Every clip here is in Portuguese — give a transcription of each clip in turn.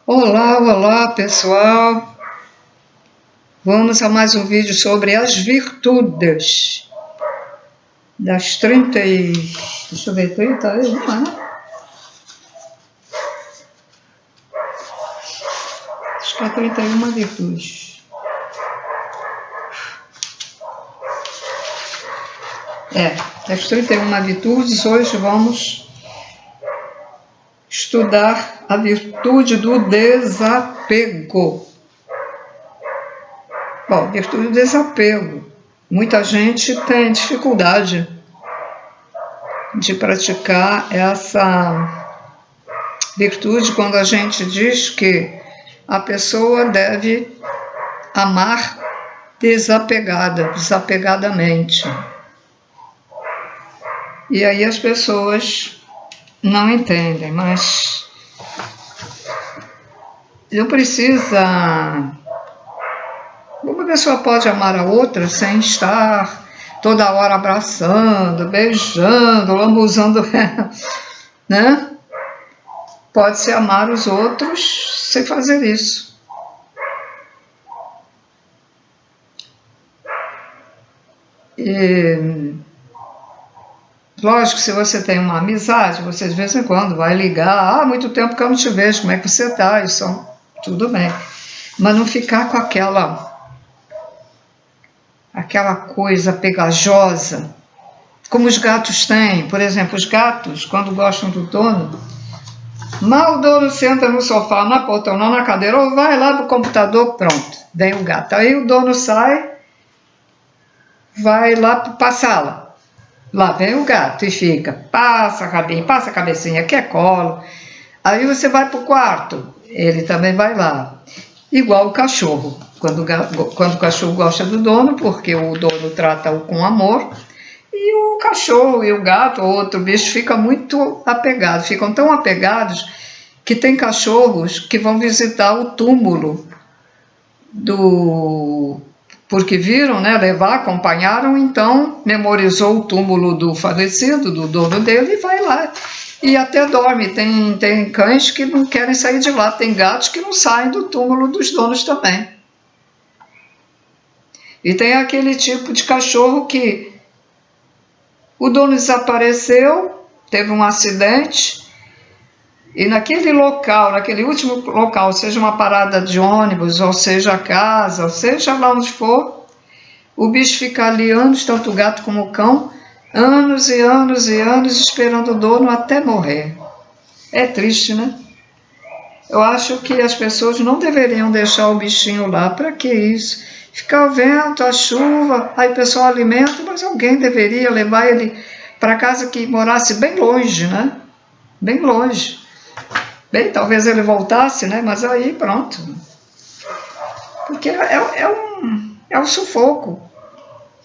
Olá, olá pessoal! Vamos a mais um vídeo sobre as virtudes das 30 e... deixa eu ver, 31, né? Acho que é 31 virtudes. Das 31 virtudes, hoje vamos estudar a virtude do desapego. Bom, virtude do desapego. Muita gente tem dificuldade de praticar essa virtude quando a gente diz que a pessoa deve amar desapegadamente. E aí as pessoas não entendem, mas não precisa... Uma pessoa pode amar a outra sem estar toda hora abraçando, beijando, lambuzando ela, né? Pode-se amar os outros sem fazer isso. E, lógico, se você tem uma amizade, você de vez em quando vai ligar, há muito tempo que eu não te vejo, como é que você está? Isso, tudo bem. Mas não ficar com aquela coisa pegajosa, como os gatos têm. Por exemplo, os gatos, quando gostam do dono, mal o dono senta no sofá, na poltrona, na cadeira, ou vai lá pro computador, pronto, vem o gato. Aí o dono sai, vai lá para a sala, lá vem o gato e fica, passa a rabinha, passa a cabecinha, quer colo. Aí você vai para o quarto, ele também vai lá. Igual o cachorro, quando o cachorro gosta do dono, porque o dono trata-o com amor, e o cachorro e o gato, ou outro bicho, ficam muito apegados, ficam tão apegados que tem cachorros que vão visitar o túmulo porque viram, né, levar, acompanharam, então memorizou o túmulo do falecido, do dono dele, e vai lá. E até dorme. Tem cães que não querem sair de lá, tem gatos que não saem do túmulo dos donos também. E tem aquele tipo de cachorro que o dono desapareceu, teve um acidente, e naquele local, naquele último local, seja uma parada de ônibus, ou seja a casa, ou seja lá onde for, o bicho fica ali anos, tanto o gato como o cão, anos e anos e anos esperando o dono até morrer. É triste, né? Eu acho que as pessoas não deveriam deixar o bichinho lá. Para que isso? Ficar o vento, a chuva, aí o pessoal alimenta, mas alguém deveria levar ele para casa que morasse bem longe, né? Bem longe. Bem, talvez ele voltasse, né? Mas aí pronto. Porque é um sufoco.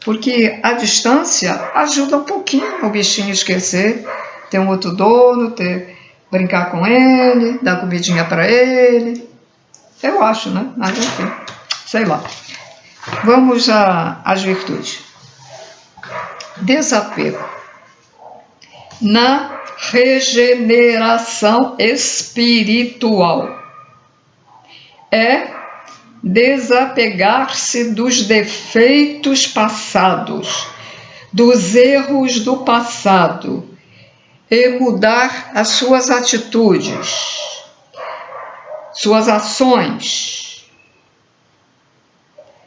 Porque a distância ajuda um pouquinho o bichinho a esquecer, ter um outro dono, brincar com ele, dar comidinha para ele. Eu acho, né? Mas enfim, sei lá. Vamos às virtudes. Desapego. Na regeneração espiritual é desapegar-se dos defeitos passados, dos erros do passado e mudar as suas atitudes, suas ações.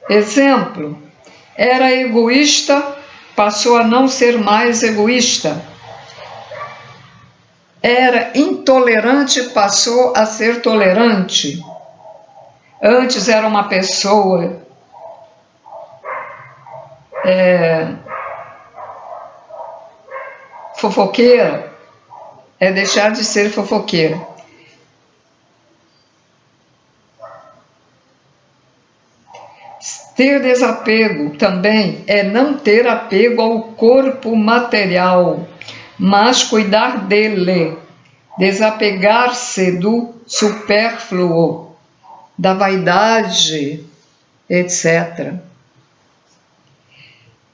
Exemplo: era egoísta, passou a não ser mais egoísta. Era intolerante, passou a ser tolerante. Antes era uma pessoa fofoqueira, é deixar de ser fofoqueira. Ter desapego também é não ter apego ao corpo material, mas cuidar dele, desapegar-se do supérfluo, da vaidade, etc.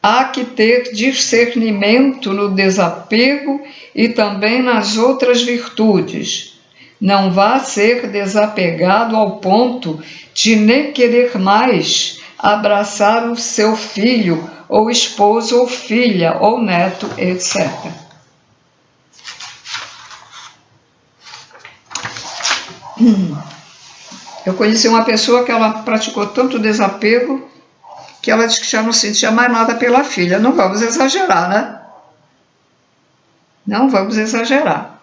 Há que ter discernimento no desapego e também nas outras virtudes, Não vá ser desapegado ao ponto de nem querer mais abraçar o seu filho, ou esposo, ou filha, ou neto, etc. Eu conheci uma pessoa que ela praticou tanto desapego que ela disse que já não sentia mais nada pela filha. Não vamos exagerar, né? Não vamos exagerar.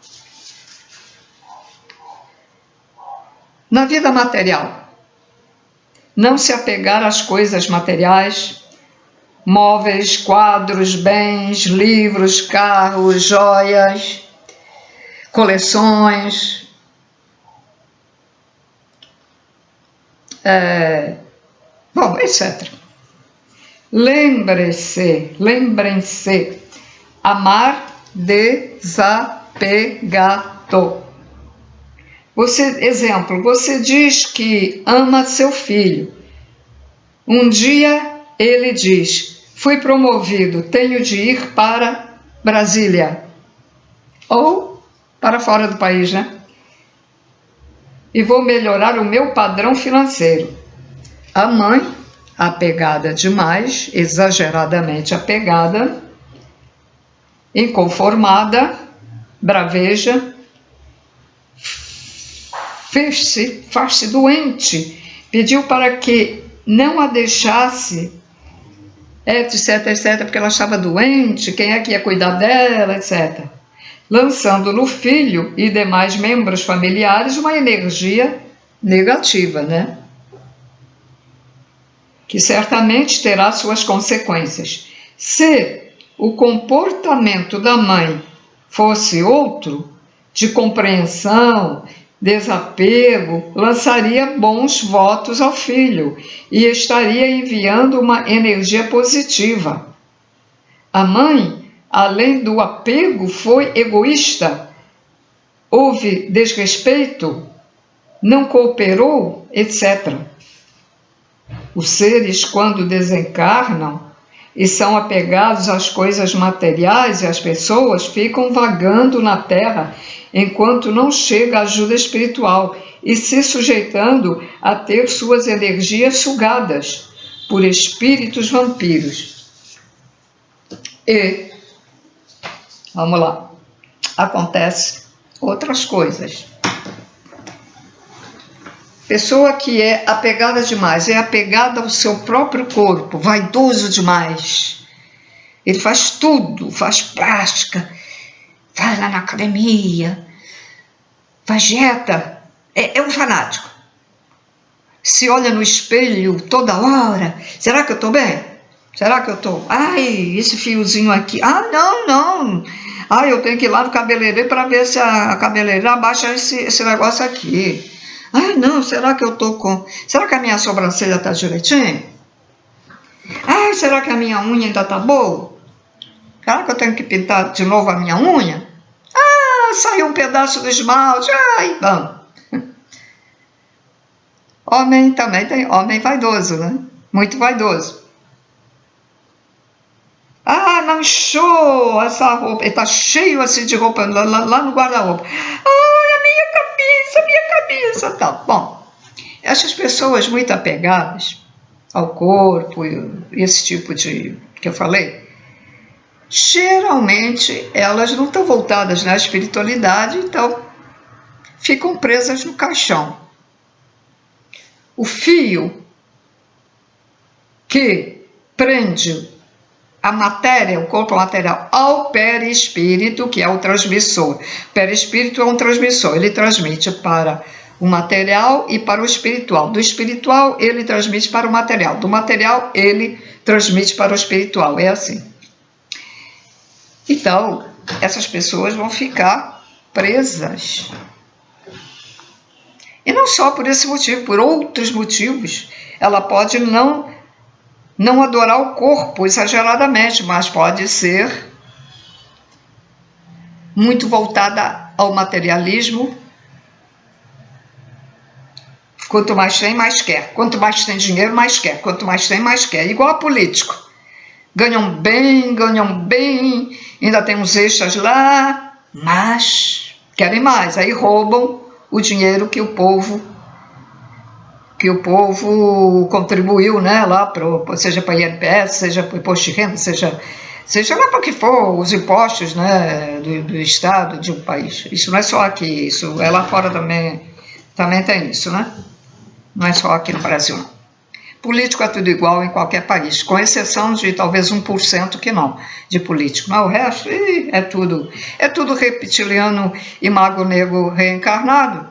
Na vida material, não se apegar às coisas materiais, móveis, quadros, bens, livros, carros, joias, coleções, etc. Lembrem-se, amar desapegado. Exemplo, você diz que ama seu filho. Um dia ele diz, fui promovido, tenho de ir para Brasília. Ou para fora do país, né? E vou melhorar o meu padrão financeiro. A mãe, apegada demais, exageradamente apegada, inconformada, braveja, faz-se doente, pediu para que não a deixasse, etc, porque ela estava doente, quem é que ia cuidar dela, etc. Lançando no filho e demais membros familiares uma energia negativa, né? Que certamente terá suas consequências. Se o comportamento da mãe fosse outro, de compreensão, desapego, lançaria bons votos ao filho e estaria enviando uma energia positiva. A mãe, além do apego, foi egoísta, houve desrespeito, não cooperou, etc. Os seres, quando desencarnam e são apegados às coisas materiais e às pessoas, ficam vagando na Terra enquanto não chega a ajuda espiritual e se sujeitando a ter suas energias sugadas por espíritos vampiros. E, vamos lá, acontece outras coisas. Pessoa que é apegada demais, é apegada ao seu próprio corpo, vaidoso demais. Ele faz tudo, faz plástica, vai lá na academia, faz dieta, é um fanático. Se olha no espelho toda hora, será que eu estou bem? Será que eu estou? Ai, esse fiozinho aqui, não. Ai, eu tenho que ir lá no cabeleireiro para ver se a cabeleireira abaixa esse negócio aqui. Ai, não, será que eu tô com... Será que a minha sobrancelha tá direitinho? Ai, será que a minha unha ainda tá boa? Será que eu tenho que pintar de novo a minha unha? Ah, saiu um pedaço do esmalte. Ai, vamos. Homem também tem... Homem vaidoso, né? Muito vaidoso. Ah, manchou essa roupa. Ele tá cheio assim de roupa lá no guarda-roupa. Minha cabeça, tal. Bom, essas pessoas muito apegadas ao corpo, esse tipo de que eu falei, geralmente elas não estão voltadas na espiritualidade, então ficam presas no caixão. O fio que prende a matéria, o corpo material, ao perispírito, que é o transmissor. O perispírito é um transmissor, ele transmite para o material e para o espiritual. Do espiritual, ele transmite para o material. Do material, ele transmite para o espiritual. É assim. Então, essas pessoas vão ficar presas. E não só por esse motivo, por outros motivos. Ela pode não adorar o corpo exageradamente, mas pode ser muito voltada ao materialismo. Quanto mais tem, mais quer. Quanto mais tem dinheiro, mais quer. Quanto mais tem, mais quer. Igual a político. Ganham bem, ainda tem uns extras lá, mas querem mais. Aí roubam o dinheiro que o povo contribuiu, né, lá seja para INPS, seja para imposto de renda, seja lá para o que for, os impostos, né, do Estado de um país. Isso não é só aqui, isso é lá fora também tem isso, né? Não é só aqui no Brasil, não. Político é tudo igual em qualquer país, com exceção de talvez 1% que não, de político. Mas o resto é tudo reptiliano e mago negro reencarnado.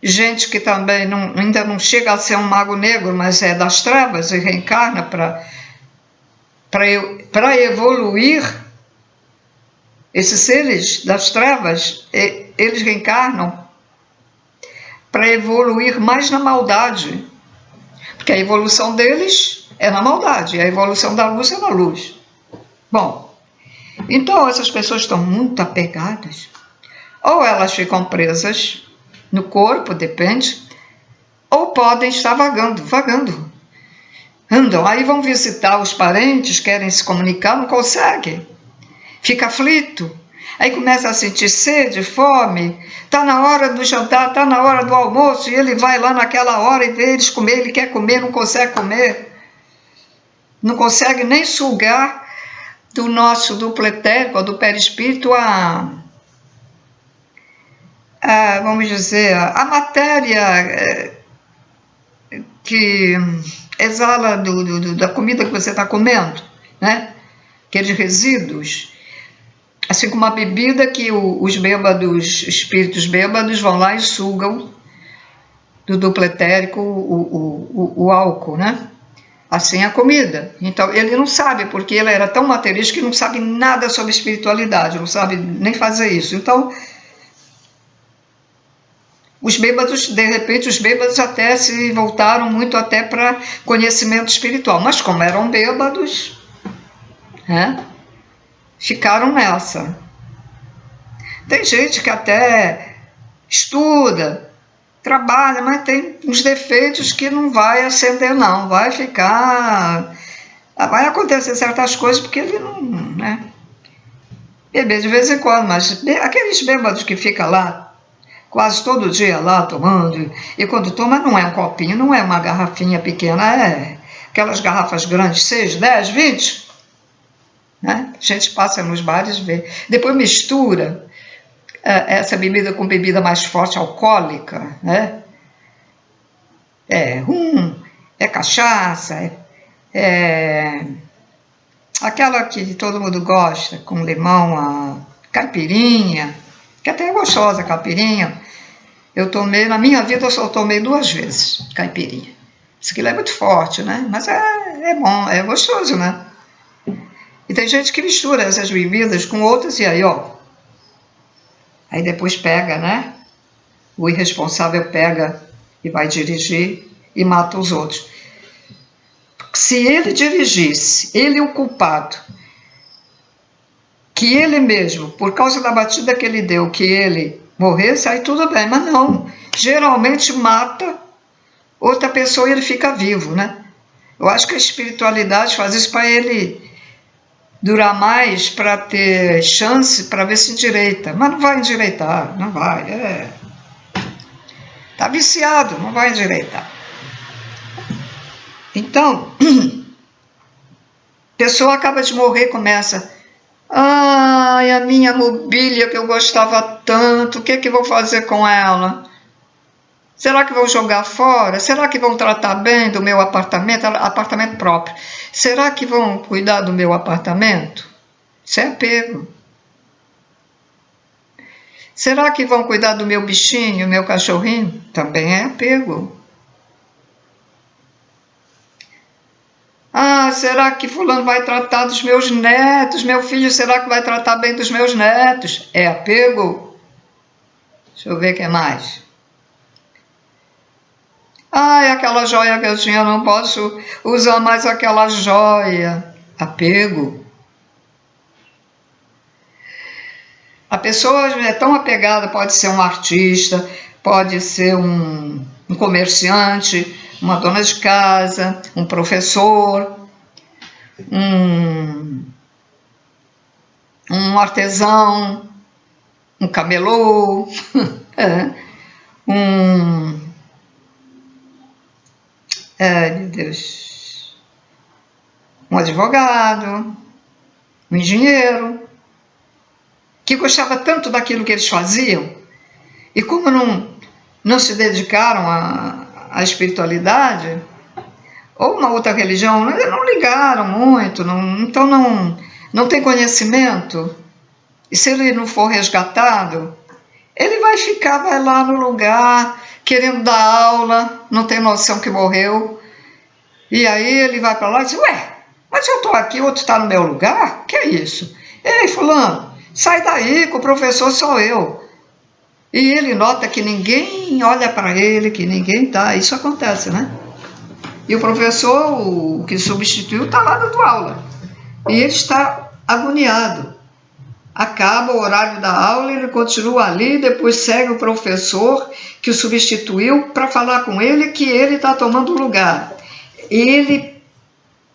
Gente que também ainda não chega a ser um mago negro, mas é das trevas e reencarna para evoluir. Esses seres das trevas, eles reencarnam para evoluir mais na maldade. Porque a evolução deles é na maldade, a evolução da luz é na luz. Bom, então essas pessoas estão muito apegadas. Ou elas ficam presas no corpo, depende, ou podem estar vagando. Andam, aí vão visitar os parentes, querem se comunicar, não conseguem. Fica aflito. Aí começa a sentir sede, fome, está na hora do jantar, está na hora do almoço, e ele vai lá naquela hora e vê eles comer, ele quer comer, não consegue comer. Não consegue nem sugar do nosso duplo etérico, do perispírito, vamos dizer, a matéria que exala da comida que você está comendo, né? Aqueles resíduos. Assim como a bebida que os espíritos bêbados vão lá e sugam do duplo etérico o álcool, né? Assim a comida. Então ele não sabe, porque ele era tão materialista que não sabe nada sobre espiritualidade, não sabe nem fazer isso. Então, os bêbados, de repente, os bêbados até se voltaram muito até para conhecimento espiritual. Mas como eram bêbados, né? Ficaram nessa. Tem gente que até estuda, trabalha, mas tem uns defeitos que não vai acender, não. Vai ficar... Vai acontecer certas coisas porque ele não... né? Beber de vez em quando, mas aqueles bêbados que ficam lá, quase todo dia lá tomando, e quando toma não é um copinho, não é uma garrafinha pequena, é aquelas garrafas grandes, 6, 10, 20... Né? A gente passa nos bares e vê. Depois mistura essa bebida com bebida mais forte, alcoólica, né? É rum, é cachaça, aquela que todo mundo gosta, com limão, a caipirinha, que até é gostosa a caipirinha. Eu tomei, na minha vida eu só tomei 2 vezes caipirinha. Isso aqui é muito forte, né? Mas é bom, é gostoso, né? E tem gente que mistura essas bebidas com outras e aí, ó. Aí depois pega, né? O irresponsável pega e vai dirigir e mata os outros. Se ele dirigisse, ele o culpado, que ele mesmo, por causa da batida que ele deu, que ele morresse, aí tudo bem. Mas não, geralmente mata outra pessoa e ele fica vivo, né? Eu acho que a espiritualidade faz isso para ele durar mais, para ter chance, para ver se endireita. Mas não vai endireitar, não vai. Tá viciado, não vai endireitar. Então, a pessoa acaba de morrer, começa... Ai, a minha mobília que eu gostava tanto, o que que vou fazer com ela? Será que vão jogar fora? Será que vão tratar bem do meu apartamento próprio? Será que vão cuidar do meu apartamento? Isso é apego. Será que vão cuidar do meu bichinho, meu cachorrinho? Também é apego. Ah, será que fulano vai tratar dos meus netos? Meu filho, será que vai tratar bem dos meus netos? É apego. Deixa eu ver o que mais. Ai, aquela joia que eu tinha, não posso usar mais aquela joia. Apego. A pessoa é tão apegada, pode ser um artista, pode ser um comerciante, uma dona de casa, um professor, um artesão, um camelô, um... meu Deus... um advogado, um engenheiro, que gostava tanto daquilo que eles faziam, e como não se dedicaram à espiritualidade, ou uma outra religião, não ligaram muito, então não tem conhecimento, e se ele não for resgatado, ele vai lá no lugar, querendo dar aula, não tem noção que morreu, e aí ele vai para lá e diz, ué, mas eu estou aqui, outro está no meu lugar? Que é isso? Ei, fulano, sai daí, que o professor sou eu. E ele nota que ninguém olha para ele, que ninguém tá, isso acontece, né? E o professor, o que substituiu, está lá dando aula. E ele está agoniado. Acaba o horário da aula, ele continua ali, depois segue o professor que o substituiu para falar com ele que ele está tomando lugar. Ele,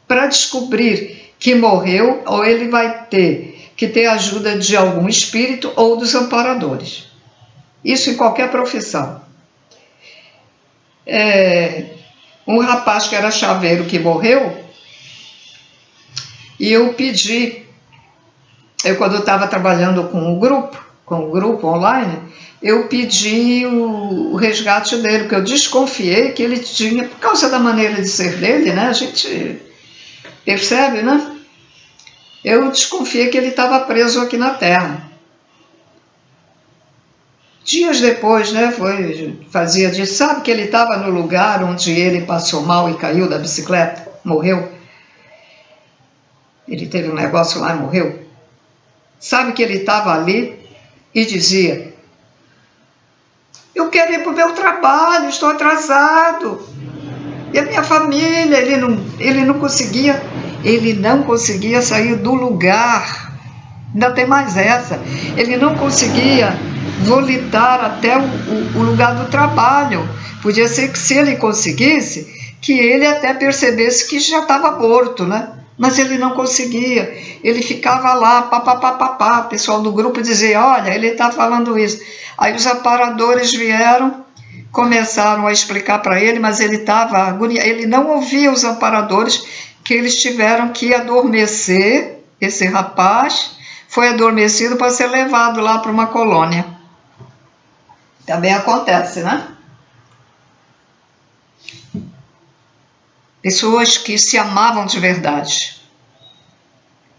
para descobrir que morreu, ou ele vai ter que ter ajuda de algum espírito ou dos amparadores. Isso em qualquer profissão. Um rapaz que era chaveiro que morreu, e eu pedi, quando eu estava trabalhando com o grupo online, eu pedi o resgate dele, porque eu desconfiei que ele tinha, por causa da maneira de ser dele, né, a gente percebe, né? Eu desconfiei que ele estava preso aqui na Terra. Dias depois, né, fazia disso, sabe que ele estava no lugar onde ele passou mal e caiu da bicicleta, morreu? Ele teve um negócio lá e morreu. Sabe que ele estava ali e dizia, eu quero ir para o meu trabalho, estou atrasado. E a minha família, ele não conseguia sair do lugar. Ainda tem mais essa, ele não conseguia volitar até o lugar do trabalho. Podia ser que se ele conseguisse, que ele até percebesse que já estava morto, né? Mas ele não conseguia, ele ficava lá, papapá, o pessoal do grupo dizia, olha, ele está falando isso. Aí os aparadores vieram, começaram a explicar para ele, mas ele estava agoniado, ele não ouvia os amparadores, que eles tiveram que adormecer, esse rapaz foi adormecido para ser levado lá para uma colônia. Também acontece, né? Pessoas que se amavam de verdade,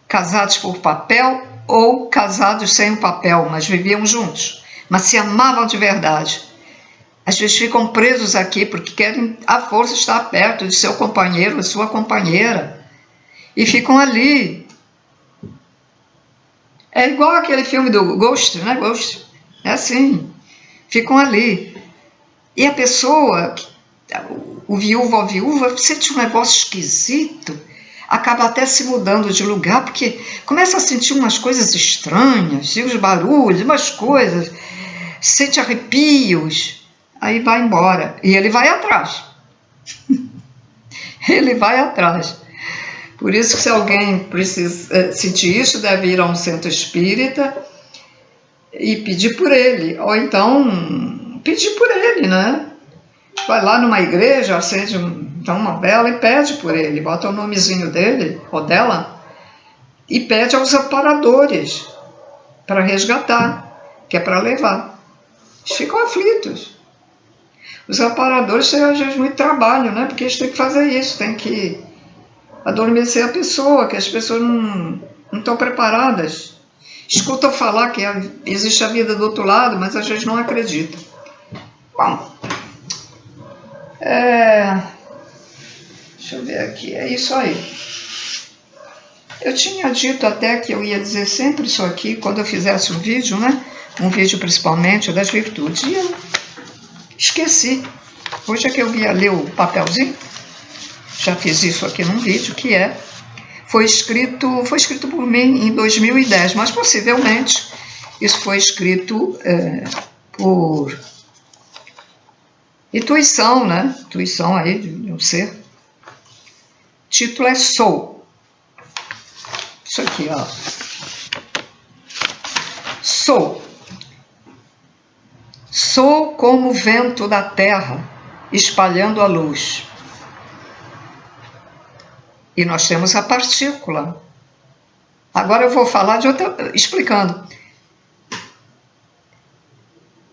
casados por papel ou casados sem o papel, mas viviam juntos, mas se amavam de verdade. Às vezes ficam presos aqui porque querem à força estar perto de seu companheiro, de sua companheira, e ficam ali. É igual aquele filme do Ghost, né? Ghost. É assim, ficam ali. E a pessoa, o viúvo ou a viúva, sente um negócio esquisito, acaba até se mudando de lugar, porque começa a sentir umas coisas estranhas, e os barulhos, umas coisas, sente arrepios, aí vai embora, e ele vai atrás. Ele vai atrás. Por isso que se alguém precisa sentir isso, deve ir a um centro espírita e pedir por ele, ou então pedir por ele, né? Vai lá numa igreja, acende uma vela e pede por ele, bota o nomezinho dele ou dela e pede aos amparadores para resgatar, que é para levar. Eles ficam aflitos. Os amparadores têm às vezes muito trabalho, né? Porque eles têm que fazer isso, têm que adormecer a pessoa, que as pessoas não estão preparadas. Escutam falar que existe a vida do outro lado, mas às vezes não acreditam. Bom, deixa eu ver aqui, é isso aí. Eu tinha dito até que eu ia dizer sempre isso aqui, quando eu fizesse um vídeo, né? Um vídeo principalmente das virtudes. E eu esqueci. Hoje é que eu ia ler o papelzinho. Já fiz isso aqui num vídeo, que foi escrito por mim em 2010, mas possivelmente isso foi escrito por intuição, né? Intuição aí de um ser. O título é Sou. Isso aqui, ó. Sou. Sou como o vento da terra, espalhando a luz. E nós temos a partícula. Agora eu vou falar de outra, explicando.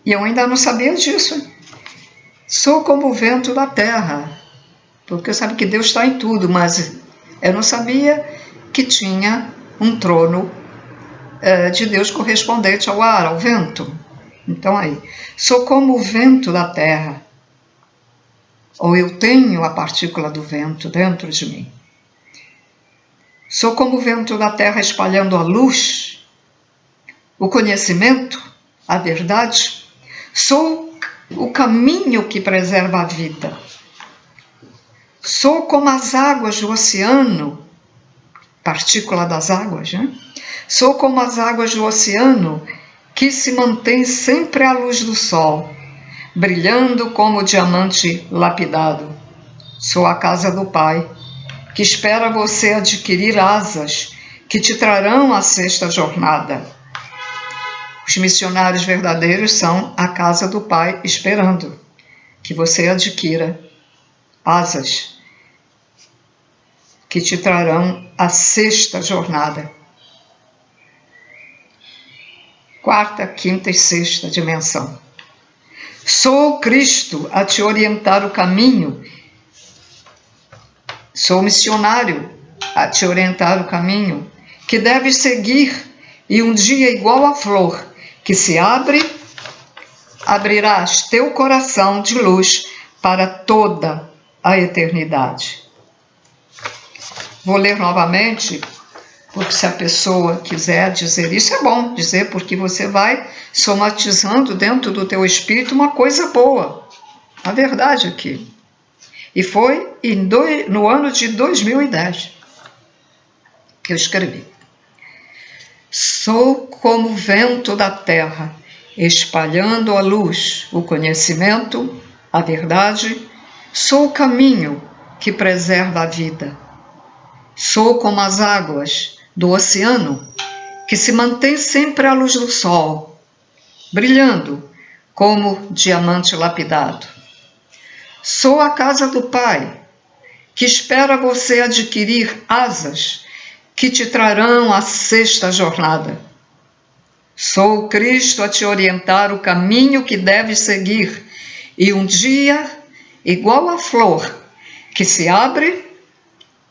E eu ainda não sabia disso. Sou como o vento da terra. Porque eu sabia que Deus está em tudo, mas eu não sabia que tinha um trono de Deus correspondente ao ar, ao vento. Então aí, sou como o vento da terra. Ou eu tenho a partícula do vento dentro de mim. Sou como o vento da terra espalhando a luz, o conhecimento, a verdade. Sou o caminho que preserva a vida. Sou como as águas do oceano, partícula das águas, né? Sou como as águas do oceano que se mantém sempre à luz do sol, brilhando como diamante lapidado. Sou a casa do Pai, que espera você adquirir asas que te trarão a sexta jornada. Os missionários verdadeiros são a casa do Pai esperando que você adquira asas que te trarão a sexta jornada. Quarta, quinta e sexta dimensão. Sou Cristo a te orientar o caminho. Sou missionário a te orientar o caminho que deves seguir, e um dia igual à flor que se abre, abrirás teu coração de luz para toda a eternidade. Vou ler novamente, porque se a pessoa quiser dizer isso, é bom dizer, porque você vai somatizando dentro do teu espírito uma coisa boa, a verdade aqui. E foi no ano de 2010 que eu escrevi. Sou como o vento da terra, espalhando a luz, o conhecimento, a verdade. Sou o caminho que preserva a vida. Sou como as águas do oceano, que se mantém sempre à luz do sol, brilhando como diamante lapidado. Sou a casa do Pai, que espera você adquirir asas que te trarão a sexta jornada. Sou Cristo a te orientar o caminho que deves seguir, e um dia, igual à flor que se abre,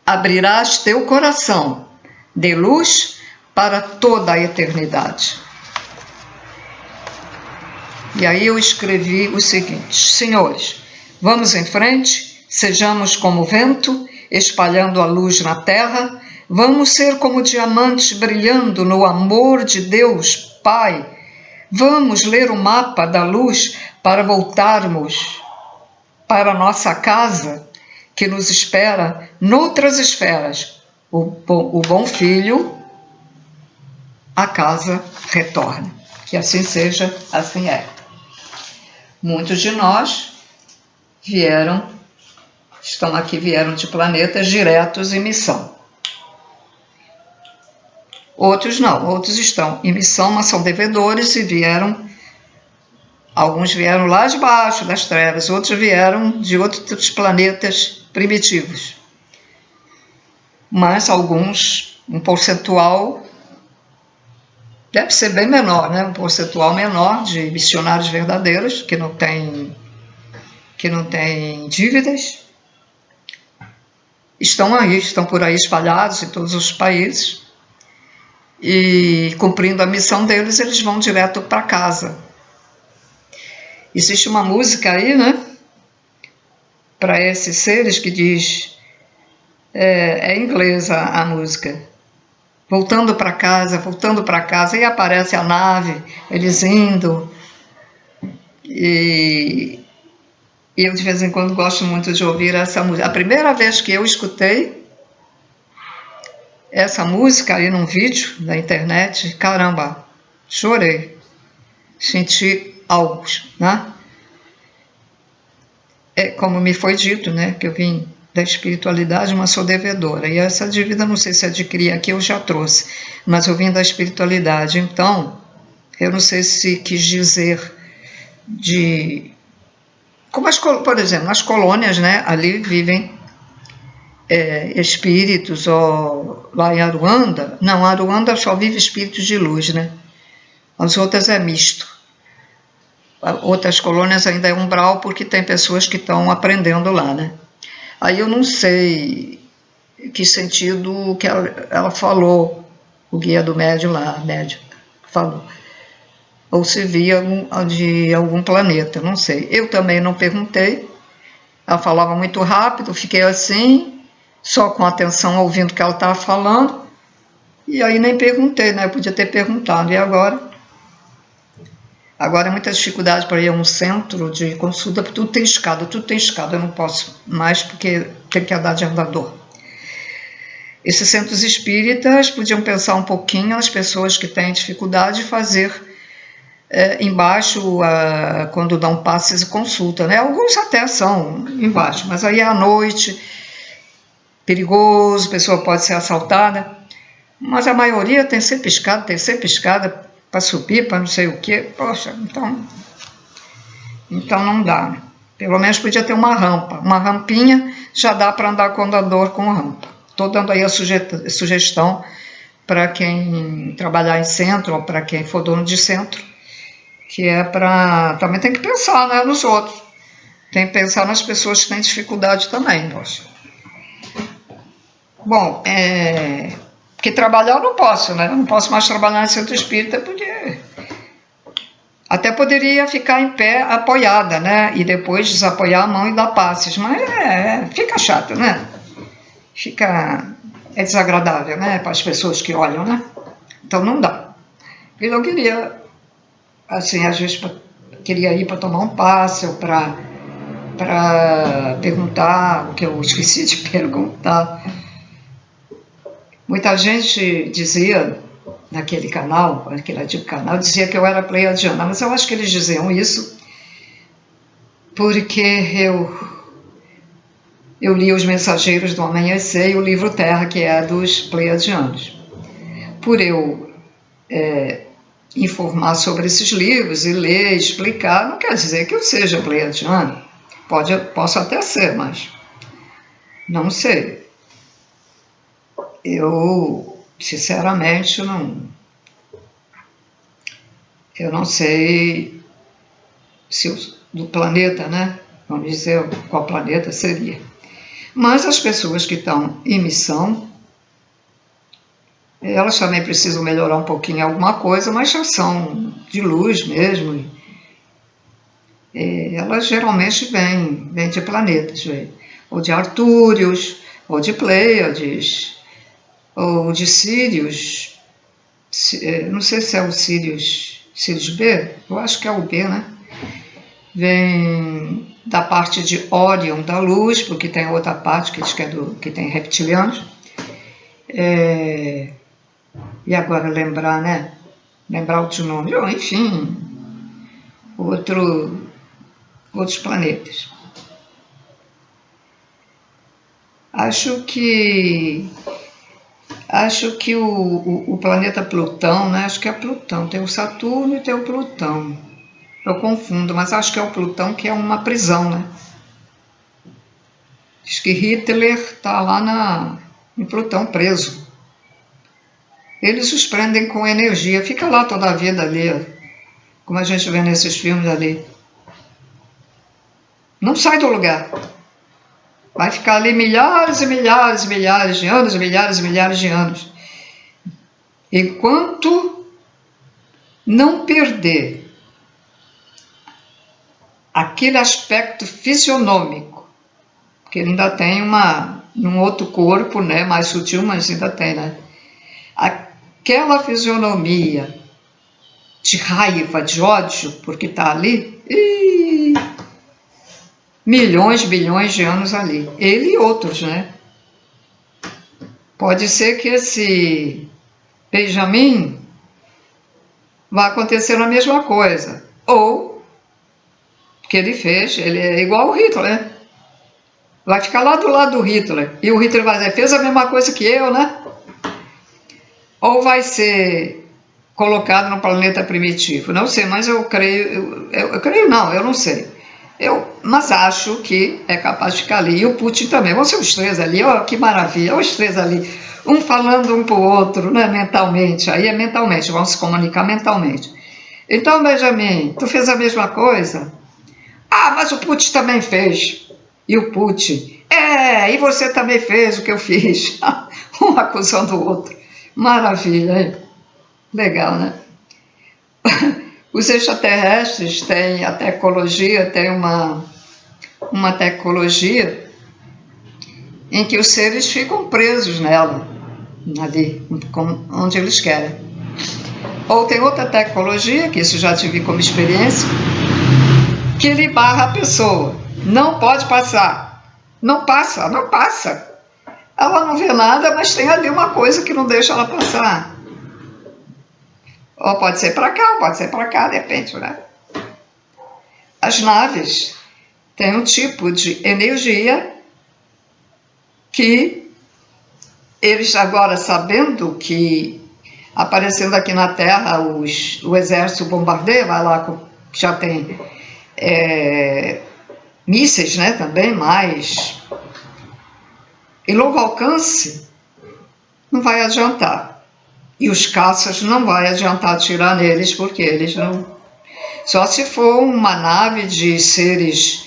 abrirás teu coração de luz para toda a eternidade. E aí eu escrevi o seguinte: senhores, vamos em frente, sejamos como o vento, espalhando a luz na terra, vamos ser como diamantes brilhando no amor de Deus, Pai. Vamos ler o mapa da luz para voltarmos para nossa casa, que nos espera noutras esferas. O bom filho, a casa retorna. Que assim seja, assim é. Muitos de nós estão aqui, vieram de planetas diretos em missão. Outros não, outros estão em missão, mas são devedores e alguns vieram lá de baixo das trevas, outros vieram de outros planetas primitivos. Mas alguns, um percentual, deve ser bem menor, né? Um percentual menor de missionários verdadeiros que não tem dívidas, estão por aí espalhados em todos os países, e cumprindo a missão deles, eles vão direto para casa. Existe uma música aí, né, para esses seres que diz, é inglesa a música, voltando para casa, e aparece a nave, eles indo, e eu de vez em quando gosto muito de ouvir essa música. A primeira vez que eu escutei essa música aí num vídeo da internet, caramba, chorei, senti algo, né? É como me foi dito, né, que eu vim da espiritualidade, mas sou devedora, e essa dívida não sei se adquiri aqui, eu já trouxe, mas eu vim da espiritualidade, então eu não sei se quis dizer como por exemplo, nas colônias, né, ali vivem espíritos, ou lá em Aruanda, não, Aruanda só vive espíritos de luz, né? As outras é misto. Outras colônias ainda é umbral, porque tem pessoas que estão aprendendo lá, né? Aí eu não sei que sentido que ela falou, o guia do médium lá, médium, falou. Ou se via de algum planeta, não sei. Eu também não perguntei. Ela falava muito rápido, fiquei assim, só com atenção ouvindo o que ela estava falando, e aí nem perguntei, né? Eu podia ter perguntado. E agora? Agora é muita dificuldade para ir a um centro de consulta, porque tudo tem escada, eu não posso mais porque tem que andar de andador. Esses centros espíritas podiam pensar um pouquinho as pessoas que têm dificuldade de fazer embaixo, quando dão passes e consulta, né? Alguns até são embaixo, mas aí é à noite, perigoso, a pessoa pode ser assaltada, mas a maioria tem sempre escada para subir, para não sei o quê. Poxa, então não dá. Pelo menos podia ter uma rampa, uma rampinha, já dá para andar com andador com rampa. Estou dando aí a sugestão para quem trabalhar em centro, ou para quem for dono de centro, que é para... Também tem que pensar, né, nos outros. Tem que pensar nas pessoas que têm dificuldade também, poxa. Bom, porque trabalhar eu não posso, né? Eu não posso mais trabalhar em centro espírita, porque até poderia ficar em pé apoiada, né? E depois desapoiar a mão e dar passes, mas fica chato, né? É desagradável, né? Para as pessoas que olham, né? Então não dá. Eu queria, assim, às vezes queria ir para tomar um passe ou para perguntar o que eu esqueci de perguntar. Muita gente dizia naquele canal, aquele antigo canal, dizia que eu era pleiadiana, mas eu acho que eles diziam isso porque eu li Os Mensageiros do Amanhecer e o livro Terra, que é dos pleiadianos. Por eu informar sobre esses livros e ler, explicar, não quer dizer que eu seja pleiadiano. Posso até ser, mas não sei. Eu, sinceramente, eu não sei se do planeta, né? Vamos dizer qual planeta seria. Mas as pessoas que estão em missão, elas também precisam melhorar um pouquinho alguma coisa, mas já são de luz mesmo. Elas geralmente vêm de planetas, ou de Artúrios, ou de Pleiades, ou de Sírios. Não sei se é o Sírios B, eu acho que é o B, né? Vem da parte de Órion da luz, porque tem outra parte que diz que tem reptilianos. E agora lembrar, né? Lembrar outro nome. Enfim, outros planetas. Acho que o planeta Plutão, né? Acho que é Plutão. Tem o Saturno e tem o Plutão. Eu confundo, mas acho que é o Plutão, que é uma prisão, né? Diz que Hitler está lá em Plutão preso. Eles os prendem com energia, fica lá toda a vida ali, como a gente vê nesses filmes ali. Não sai do lugar. Vai ficar ali milhares e milhares e milhares de anos, milhares e milhares de anos. Enquanto não perder aquele aspecto fisionômico, porque ele ainda tem um outro corpo, né, mais sutil, mas ainda tem, né? Aquela fisionomia de raiva, de ódio, porque está ali, milhões, bilhões de anos ali. Ele e outros, né? Pode ser que esse Benjamin vá acontecer a mesma coisa. Ou que ele é igual ao Hitler, né? Vai ficar lá do lado do Hitler. E o Hitler vai dizer, fez a mesma coisa que eu, né? Ou vai ser colocado no planeta primitivo. Não sei, mas eu creio, eu creio não, eu não sei. Mas acho que é capaz de ficar ali. E o Putin também. Vão ser os três ali, ó, que maravilha, os três ali. Um falando um para o outro, né, mentalmente. Aí é mentalmente, vão se comunicar mentalmente. Então, Benjamin, tu fez a mesma coisa? Ah, mas o Putin também fez. E o Putin, e você também fez o que eu fiz. Um acusando o outro. Maravilha, hein? Legal, né? Os extraterrestres têm a tecnologia, tem uma tecnologia em que os seres ficam presos nela, ali, onde eles querem. Ou tem outra tecnologia, que isso já tive como experiência, que ele barra a pessoa. Não pode passar. Não passa, não passa. Ela não vê nada, mas tem ali uma coisa que não deixa ela passar. Ou pode ser para cá, ou pode ser para cá, depende, né? As naves têm um tipo de energia que eles agora, sabendo que aparecendo aqui na Terra o exército bombardeia, vai lá, já tem mísseis, né, também, mas em longo alcance não vai adiantar. E os caças não vai adiantar atirar neles, porque eles não... Só se for uma nave de seres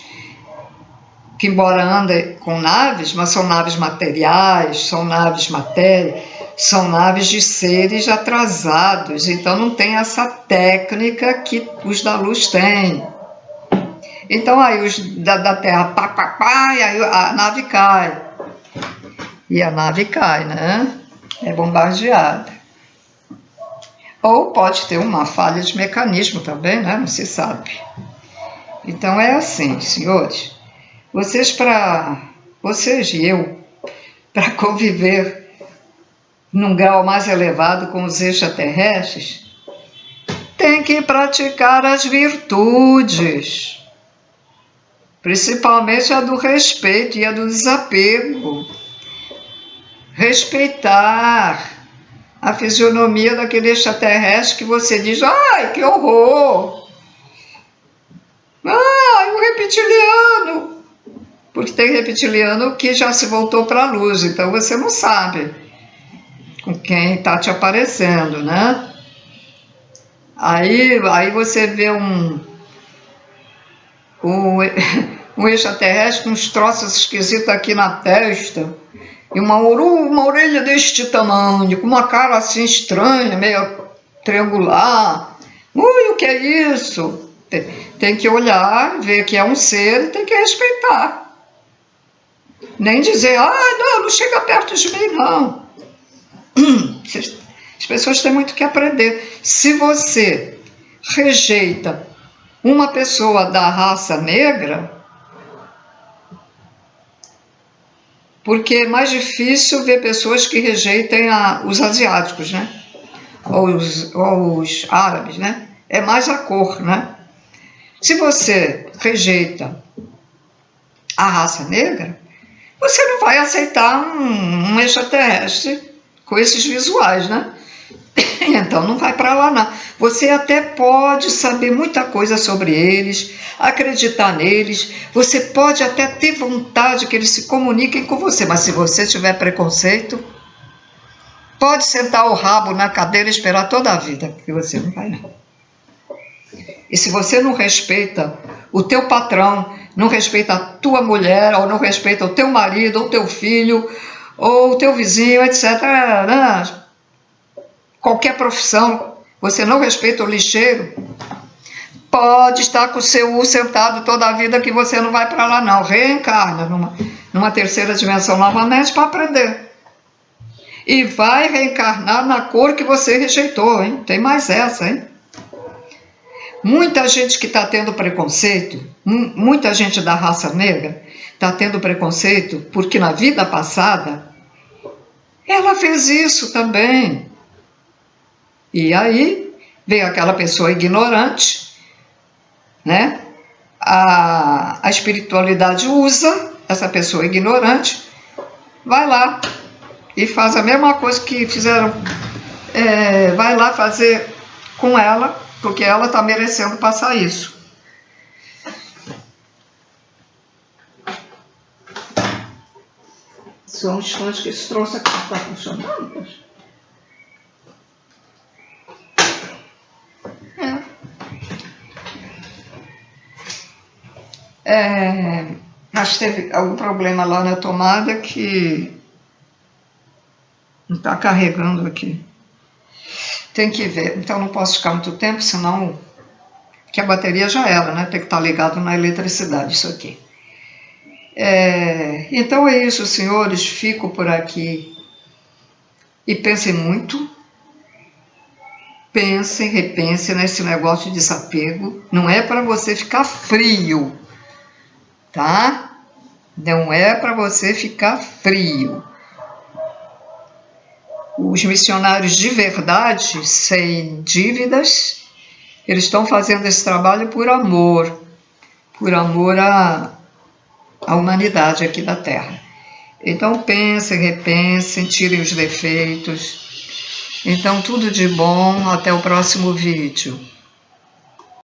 que, embora andem com naves, mas são naves materiais, são naves matéria, são naves de seres atrasados, então não tem essa técnica que os da luz têm. Então aí os da Terra, pá, pá, pá, e aí a nave cai. E a nave cai, né? É bombardeada. Ou pode ter uma falha de mecanismo também, né? Não se sabe. Então é assim, senhores. Vocês e eu, para conviver num grau mais elevado com os extraterrestres, tem que praticar as virtudes. Principalmente a do respeito e a do desapego. Respeitar a fisionomia daquele extraterrestre que você diz, ai, que horror! Ai, um reptiliano! Porque tem reptiliano que já se voltou para a luz, então você não sabe com quem está te aparecendo, né? Aí você vê um extraterrestre com uns troços esquisitos aqui na testa, e uma orelha deste tamanho, com uma cara assim estranha, meio triangular. Ui, o que é isso? Tem que olhar, ver que é um ser e tem que respeitar. Nem dizer, não chega perto de mim, não. As pessoas têm muito que aprender. Se você rejeita uma pessoa da raça negra, porque é mais difícil ver pessoas que rejeitem os asiáticos, né? Ou os árabes, né? É mais a cor, né? Se você rejeita a raça negra, você não vai aceitar um extraterrestre com esses visuais, né? Então não vai para lá não. Você até pode saber muita coisa sobre eles, acreditar neles, você pode até ter vontade que eles se comuniquem com você, mas se você tiver preconceito, pode sentar o rabo na cadeira e esperar toda a vida, que você não vai não. E se você não respeita o teu patrão, não respeita a tua mulher, ou não respeita o teu marido, ou o teu filho, ou o teu vizinho, etc., né? Qualquer profissão, você não respeita o lixeiro, pode estar com o seu U sentado toda a vida que você não vai para lá não, reencarna numa terceira dimensão novamente para aprender. E vai reencarnar na cor que você rejeitou, hein? Tem mais essa, hein? Muita gente que está tendo preconceito, muita gente da raça negra está tendo preconceito porque na vida passada ela fez isso também. E aí vem aquela pessoa ignorante, né? A espiritualidade usa essa pessoa ignorante, vai lá e faz a mesma coisa que fizeram, vai lá fazer com ela, porque ela está merecendo passar isso. Só um instante que esse troço aqui está funcionando, poxa. Mas teve algum problema lá na tomada que não está carregando aqui. Tem que ver. Então não posso ficar muito tempo, senão que a bateria já era, né? Tem que estar ligado na eletricidade isso aqui. Então é isso, senhores. Fico por aqui. E pensem muito. Pensem, repensem nesse negócio de desapego. Não é para você ficar frio, tá? Não é para você ficar frio. Os missionários de verdade, sem dívidas, eles estão fazendo esse trabalho por amor à humanidade aqui da Terra. Então pensem, repensem, tirem os defeitos. Então tudo de bom, até o próximo vídeo.